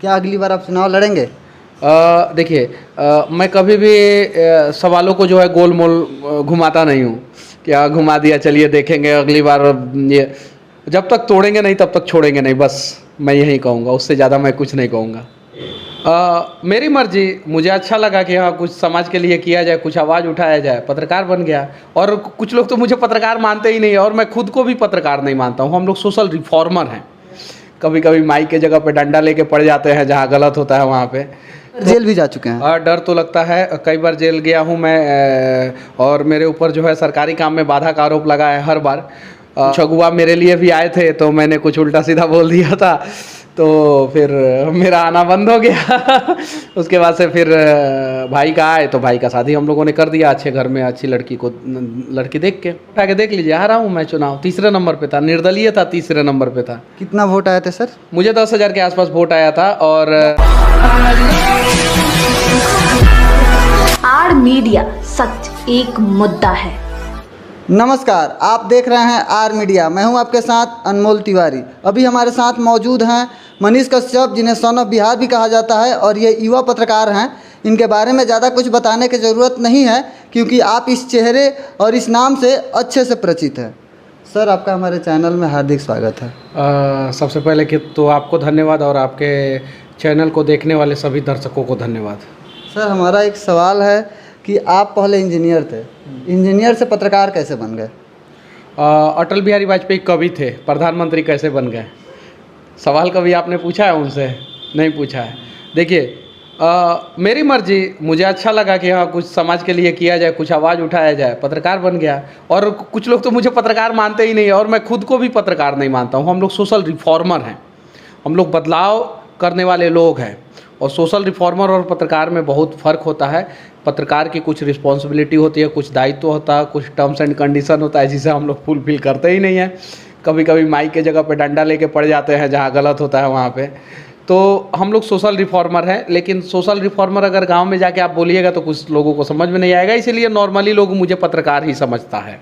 क्या अगली बार आप चुनाव लड़ेंगे? देखिए, मैं कभी भी सवालों को जो है गोल मोल घुमाता नहीं हूँ। क्या घुमा दिया, चलिए देखेंगे अगली बार। ये जब तक तोड़ेंगे नहीं तब तक छोड़ेंगे नहीं, बस मैं यही कहूँगा, उससे ज़्यादा मैं कुछ नहीं कहूँगा। मेरी मर्जी, मुझे अच्छा लगा कि हाँ कुछ समाज के लिए किया जाए, कुछ आवाज़ उठाया जाए, पत्रकार बन गया। और कुछ लोग तो मुझे पत्रकार मानते ही नहीं है, और मैं खुद को भी पत्रकार नहीं मानता हूँ। हम लोग सोशल रिफॉर्मर हैं। कभी कभी माइक के जगह पे डंडा लेके पड़ जाते हैं, जहाँ गलत होता है वहाँ पे। जेल भी जा चुके हैं? डर तो लगता है, कई बार जेल गया हूँ मैं। और मेरे ऊपर जो है सरकारी काम में बाधा का आरोप लगा है हर बार। छगुआ मेरे लिए भी आए थे, तो मैंने कुछ उल्टा सीधा बोल दिया था, तो फिर मेरा आना बंद हो गया। उसके बाद से फिर भाई का आए, तो भाई का शादी हम लोगों ने कर दिया अच्छे घर में, अच्छी लड़की को, लड़की देख के उठा के देख लीजिए। हारा हूँ मैं चुनाव, तीसरे नंबर पे था, निर्दलीय था, तीसरे नंबर पे था। कितना वोट आए थे सर? मुझे 10,000 के आसपास वोट आया था। और आर मीडिया, सच एक मुद्दा है। नमस्कार, आप देख रहे हैं आर मीडिया। मैं हूं आपके साथ अनमोल तिवारी। अभी हमारे साथ मौजूद हैं मनीष कश्यप, जिन्हें सन ऑफ बिहार भी कहा जाता है, और ये युवा पत्रकार हैं। इनके बारे में ज़्यादा कुछ बताने की ज़रूरत नहीं है, क्योंकि आप इस चेहरे और इस नाम से अच्छे से परिचित हैं। सर, आपका हमारे चैनल में हार्दिक स्वागत है। सबसे पहले कि तो आपको धन्यवाद, और आपके चैनल को देखने वाले सभी दर्शकों को धन्यवाद। सर, हमारा एक सवाल है कि आप पहले इंजीनियर थे, इंजीनियर से पत्रकार कैसे बन गए? अटल बिहारी वाजपेयी कवि थे, प्रधानमंत्री कैसे बन गए? सवाल कभी आपने पूछा है उनसे? नहीं पूछा है। देखिए, मेरी मर्जी, मुझे अच्छा लगा कि हाँ कुछ समाज के लिए किया जाए, कुछ आवाज़ उठाया जाए, पत्रकार बन गया। और कुछ लोग तो मुझे पत्रकार मानते ही नहीं है, और मैं खुद को भी पत्रकार नहीं मानता हूँ। हम लोग सोशल रिफॉर्मर हैं, हम लोग बदलाव करने वाले लोग हैं। और सोशल रिफॉर्मर और पत्रकार में बहुत फ़र्क होता है। पत्रकार की कुछ रिस्पॉन्सिबिलिटी होती है, कुछ दायित्व होता है, कुछ टर्म्स एंड कंडीशन होता है, जिसे हम लोग फुलफिल करते ही नहीं हैं। कभी कभी माइक के जगह पे डंडा लेके पड़ जाते हैं, जहाँ गलत होता है वहाँ पे। तो हम लोग सोशल रिफॉर्मर हैं, लेकिन सोशल रिफॉर्मर अगर गांव में जाके आप बोलिएगा तो कुछ लोगों को समझ में नहीं आएगा, इसीलिए नॉर्मली लोग मुझे पत्रकार ही समझता है।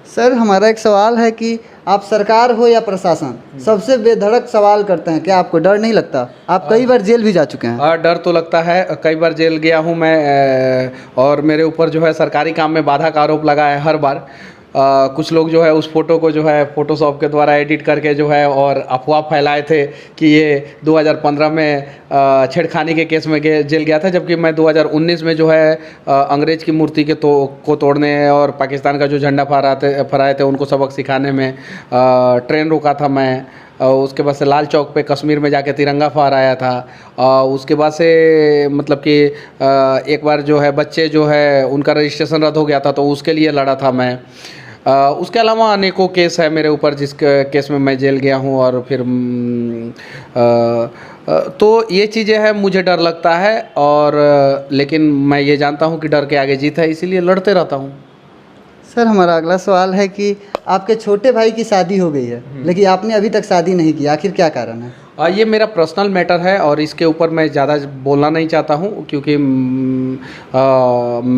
सर, हमारा एक सवाल है कि आप सरकार हो या प्रशासन, सबसे बेधड़क सवाल करते हैं, क्या आपको डर नहीं लगता? आप कई बार जेल भी जा चुके हैं। डर तो लगता है, कई बार जेल गया हूँ मैं। और मेरे ऊपर जो है सरकारी काम में बाधा का आरोप लगा है हर बार। कुछ लोग जो है उस फोटो को जो है फोटोशॉप के द्वारा एडिट करके जो है और अफवाह फैलाए थे कि ये 2015 में छेड़खानी के केस में जेल गया था, जबकि मैं 2019 में जो है अंग्रेज की मूर्ति को तोड़ने और पाकिस्तान का जो झंडा फहराए थे उनको सबक सिखाने में ट्रेन रोका था मैं। उसके बाद से लाल चौक पे कश्मीर में जाके तिरंगा फहराया था। उसके बाद से मतलब कि एक बार जो है बच्चे जो है उनका रजिस्ट्रेशन रद्द हो गया था, तो उसके लिए लड़ा था मैं। उसके अलावा अनेकों केस है मेरे ऊपर, जिस केस में मैं जेल गया हूँ। और फिर तो ये चीज़ें हैं, मुझे डर लगता है, और लेकिन मैं ये जानता हूँ कि डर के आगे जीत है, इसीलिए लड़ते रहता हूँ। सर, हमारा अगला सवाल है कि आपके छोटे भाई की शादी हो गई है, लेकिन आपने अभी तक शादी नहीं की, आखिर क्या कारण है? ये मेरा पर्सनल मैटर है, और इसके ऊपर मैं ज़्यादा बोलना नहीं चाहता हूँ, क्योंकि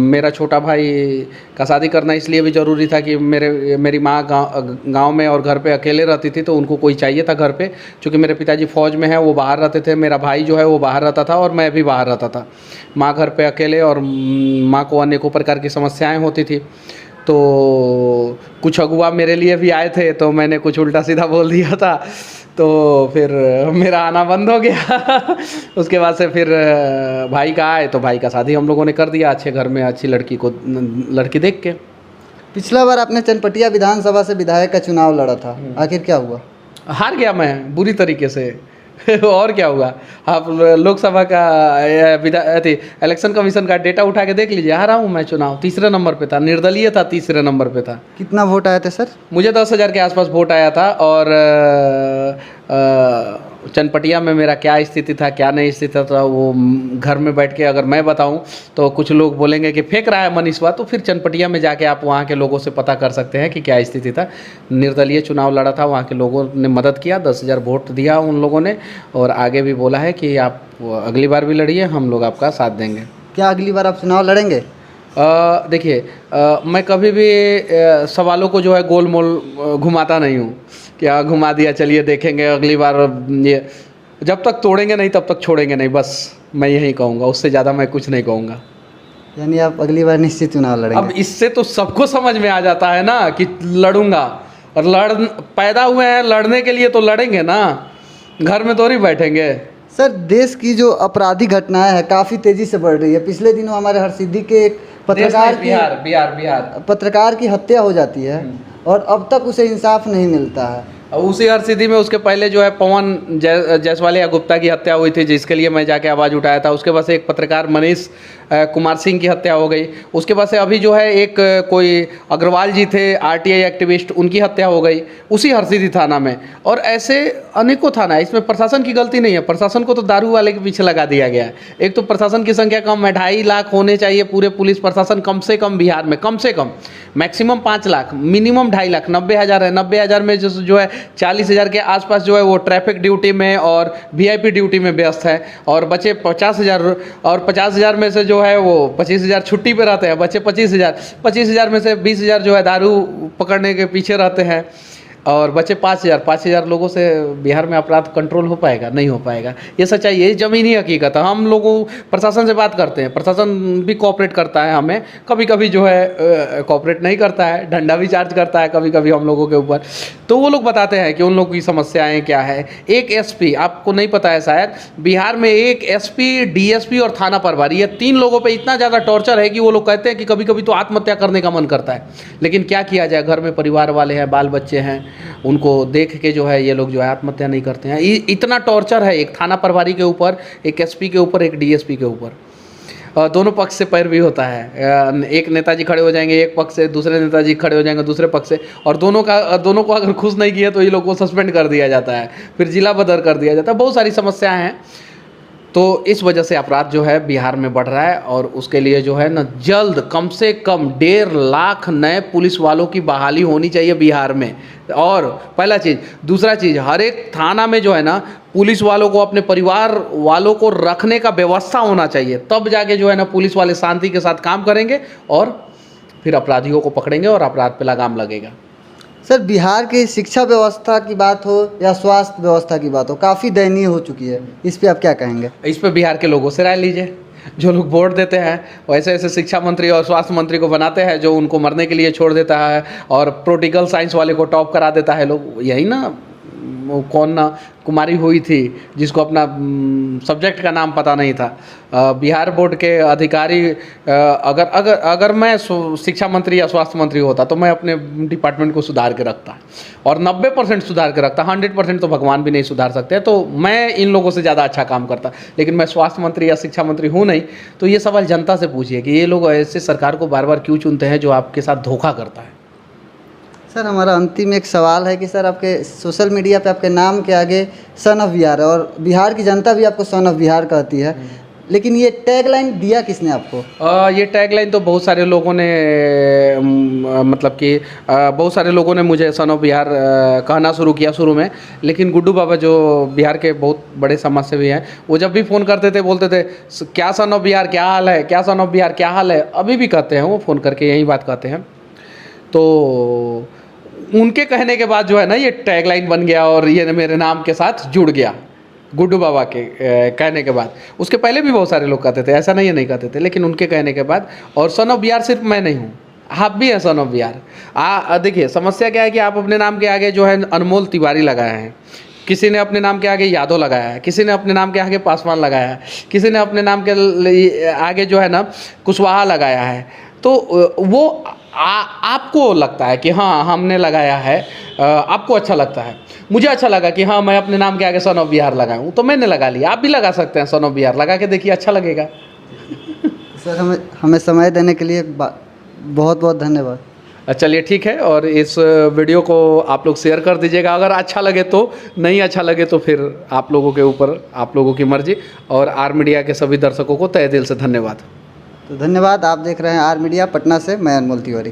मेरा छोटा भाई का शादी करना इसलिए भी ज़रूरी था कि मेरी माँ गांव में और घर पे अकेले रहती थी, तो उनको कोई चाहिए था घर पे। चूँकि मेरे पिताजी फ़ौज में हैं, वो बाहर रहते थे, मेरा भाई जो है वो बाहर रहता था, और मैं भी बाहर रहता था। माँ घर पे अकेले, और माँ को अनेकों प्रकार की समस्याएँ होती थी। तो कुछ अगुआ मेरे लिए भी आए थे, तो मैंने कुछ उल्टा सीधा बोल दिया था, तो फिर मेरा आना बंद हो गया। उसके बाद से फिर भाई का आए, तो भाई का शादी हम लोगों ने कर दिया अच्छे घर में, अच्छी लड़की को, लड़की देख के। पिछला बार आपने चनपटिया विधानसभा से विधायक का चुनाव लड़ा था, आखिर क्या हुआ? हार गया मैं बुरी तरीके से। और क्या हुआ? आप लोकसभा का इलेक्शन कमीशन का डेटा उठा के देख लीजिए। हारा हूँ मैं चुनाव, तीसरे नंबर पे था, निर्दलीय था, तीसरे नंबर पे था। कितना वोट आए थे सर? मुझे 10,000 के आसपास वोट आया था। और चनपटिया में मेरा क्या स्थिति था, क्या नहीं स्थिति था, वो घर में बैठ के अगर मैं बताऊं तो कुछ लोग बोलेंगे कि फेंक रहा है मनीषवा। तो फिर चनपटिया में जाके आप वहाँ के लोगों से पता कर सकते हैं कि क्या स्थिति था। निर्दलीय चुनाव लड़ा था, वहाँ के लोगों ने मदद किया, 10,000 वोट दिया उन लोगों ने, और आगे भी बोला है कि आप अगली बार भी लड़िए, हम लोग आपका साथ देंगे। क्या अगली बार आप चुनाव लड़ेंगे? देखिए, मैं कभी भी सवालों को जो है गोल मोल घुमाता नहीं हूँ। क्या घुमा दिया, चलिए देखेंगे अगली बार। ये जब तक तोड़ेंगे नहीं तब तक छोड़ेंगे नहीं, बस मैं यही कहूँगा, उससे ज़्यादा मैं कुछ नहीं कहूँगा। यानी आप अगली बार निश्चित चुनाव लड़ेंगे? अब इससे तो सबको समझ में आ जाता है ना कि लड़ूंगा, और पैदा हुए हैं लड़ने के लिए, तो लड़ेंगे ना, घर में थोड़ी बैठेंगे। सर, देश की जो आपराधिक घटनाएं हैं काफ़ी तेज़ी से बढ़ रही है। पिछले दिनों हमारे हरसिद्धि के एक पत्रकार की हत्या हो जाती है और अब तक उसे इंसाफ नहीं मिलता है। उसी हरसिद्धि में उसके पहले जो है पवन जायसवाल या गुप्ता की हत्या हुई थी, जिसके लिए मैं जाके आवाज़ उठाया था। उसके बाद से एक पत्रकार मनीष कुमार सिंह की हत्या हो गई। उसके बाद से अभी जो है एक कोई अग्रवाल जी थे आरटीआई एक्टिविस्ट, उनकी हत्या हो गई उसी हरसिद्धि थाना में। और ऐसे अनेकों थाना है, इसमें प्रशासन की गलती नहीं है। प्रशासन को तो दारू वाले के पीछे लगा दिया गया है। एक तो प्रशासन की संख्या कम है, 2.5 लाख होने चाहिए पूरे पुलिस प्रशासन कम से कम बिहार में, कम से कम, मैक्सिमम 5 लाख, मिनिमम 2.5 लाख। 90,000 है, 90,000 में जो है 40,000 के आसपास जो है वो ट्रैफिक ड्यूटी में और वीआईपी ड्यूटी में व्यस्त है, और बचे 50,000, और 50,000 में से जो है वो 25,000 छुट्टी पे रहते हैं। बचे 25,000 में से 20,000 जो है दारू पकड़ने के पीछे रहते हैं, और बचे 5,000 लोगों से बिहार में अपराध कंट्रोल हो पाएगा? नहीं हो पाएगा। ये सच्चाई है, ये ज़मीनी हकीकत है। हम लोगों प्रशासन से बात करते हैं, प्रशासन भी कोऑपरेट करता है हमें, कभी कभी जो है कोऑपरेट नहीं करता है, डंडा भी चार्ज करता है कभी कभी हम लोगों के ऊपर। तो वो लोग बताते हैं कि उन लोगों की समस्याएँ क्या है। एक एसपी, आपको नहीं पता है शायद, बिहार में एक एसपी, डीएसपी और थाना प्रभारी, ये 3 लोगों पर इतना ज़्यादा टॉर्चर है कि वो लोग कहते हैं कि कभी कभी तो आत्महत्या करने का मन करता है। लेकिन क्या किया जाए, घर में परिवार वाले हैं, बाल बच्चे हैं, उनको देख के जो है ये लोग जो है आत्महत्या नहीं करते हैं। इतना टॉर्चर है एक थाना प्रभारी के ऊपर, एक एसपी के ऊपर, एक डीएसपी के ऊपर। दोनों पक्ष से पैरवी होता है। एक नेताजी खड़े हो जाएंगे एक पक्ष से, दूसरे नेताजी खड़े हो जाएंगे दूसरे पक्ष से, और दोनों को अगर खुश नहीं किया तो ये लोग को सस्पेंड कर दिया जाता है, फिर जिला बदर कर दिया जाता है। बहुत सारी समस्याएं हैं। तो इस वजह से अपराध जो है बिहार में बढ़ रहा है, और उसके लिए जो है ना जल्द कम से कम 1.5 लाख नए पुलिस वालों की बहाली होनी चाहिए बिहार में। और पहला चीज़, दूसरा चीज़, हर एक थाना में जो है ना पुलिस वालों को, अपने परिवार वालों को रखने का व्यवस्था होना चाहिए। तब जाके जो है ना पुलिस वाले शांति के साथ काम करेंगे और फिर अपराधियों को पकड़ेंगे और अपराध पे लगाम लगेगा। सर, बिहार की शिक्षा व्यवस्था की बात हो या स्वास्थ्य व्यवस्था की बात हो, काफ़ी दयनीय हो चुकी है। इस पे आप क्या कहेंगे? इस पे बिहार के लोगों से राय लीजिए। जो लोग वोट देते हैं वैसे ऐसे शिक्षा मंत्री और स्वास्थ्य मंत्री को बनाते हैं, जो उनको मरने के लिए छोड़ देता है, और प्रोटिकल साइंस वाले को टॉप करा देता है लोग। यही ना, कौन ना कुमारी हुई थी जिसको अपना सब्जेक्ट का नाम पता नहीं था। बिहार बोर्ड के अधिकारी, अगर मैं शिक्षा मंत्री या स्वास्थ्य मंत्री होता तो मैं अपने डिपार्टमेंट को सुधार के रखता, और 90% सुधार के रखता। 100% तो भगवान भी नहीं सुधार सकते, तो मैं इन लोगों से ज़्यादा अच्छा काम करता। लेकिन मैं स्वास्थ्य मंत्री या शिक्षा मंत्री हूँ नहीं। तो ये सवाल जनता से पूछिए कि ये लोग ऐसे सरकार को बार बार क्यों चुनते हैं जो आपके साथ धोखा करता है। सर, हमारा अंतिम एक सवाल है कि सर, आपके सोशल मीडिया पे आपके नाम के आगे सन ऑफ बिहार है, और बिहार की जनता भी आपको सन ऑफ बिहार कहती है, लेकिन ये टैगलाइन दिया किसने आपको? ये टैगलाइन तो बहुत सारे लोगों ने, मतलब कि बहुत सारे लोगों ने मुझे सन ऑफ बिहार कहना शुरू किया शुरू में। लेकिन गुड्डू बाबा जो बिहार के बहुत बड़े समाज सेवी हैं, वो जब भी फ़ोन करते थे बोलते थे, क्या सन ऑफ बिहार, क्या हाल है, क्या सन ऑफ बिहार, क्या हाल है। अभी भी कहते हैं, वो फ़ोन करके यही बात कहते हैं। तो उनके कहने के बाद जो है ना ये टैगलाइन बन गया, और ये मेरे नाम के साथ जुड़ गया गुड्डू बाबा के कहने के बाद। उसके पहले भी बहुत सारे लोग कहते थे, ऐसा नहीं है नहीं कहते थे, लेकिन उनके कहने के बाद। और सन ऑफ बिहार सिर्फ मैं नहीं हूँ, आप भी हैं सन ऑफ बिहार। देखिए समस्या क्या है कि आप अपने नाम के आगे जो है अनमोल तिवारी लगाए हैं, किसी ने अपने नाम के आगे यादव लगाया है, किसी ने अपने नाम के आगे पासवान लगाया है, किसी ने अपने नाम के आगे जो है ना कुशवाहा लगाया है। तो वो आपको लगता है कि हाँ हमने लगाया है, आपको अच्छा लगता है। मुझे अच्छा लगा कि हाँ मैं अपने नाम के आगे सन ऑफ बिहार लगाऊं, तो मैंने लगा लिया। आप भी लगा सकते हैं सन ऑफ बिहार, लगा के देखिए, अच्छा लगेगा। सर, हमें समय देने के लिए बहुत बहुत धन्यवाद। चलिए ठीक है, और इस वीडियो को आप लोग शेयर कर दीजिएगा। अगर अच्छा लगे तो, नहीं अच्छा लगे तो फिर आप लोगों के ऊपर, आप लोगों की मर्जी। और आर मीडिया के सभी दर्शकों को तहे दिल से धन्यवाद। तो धन्यवाद। आप देख रहे हैं आर मीडिया, पटना से मैं अनमोल तिवारी।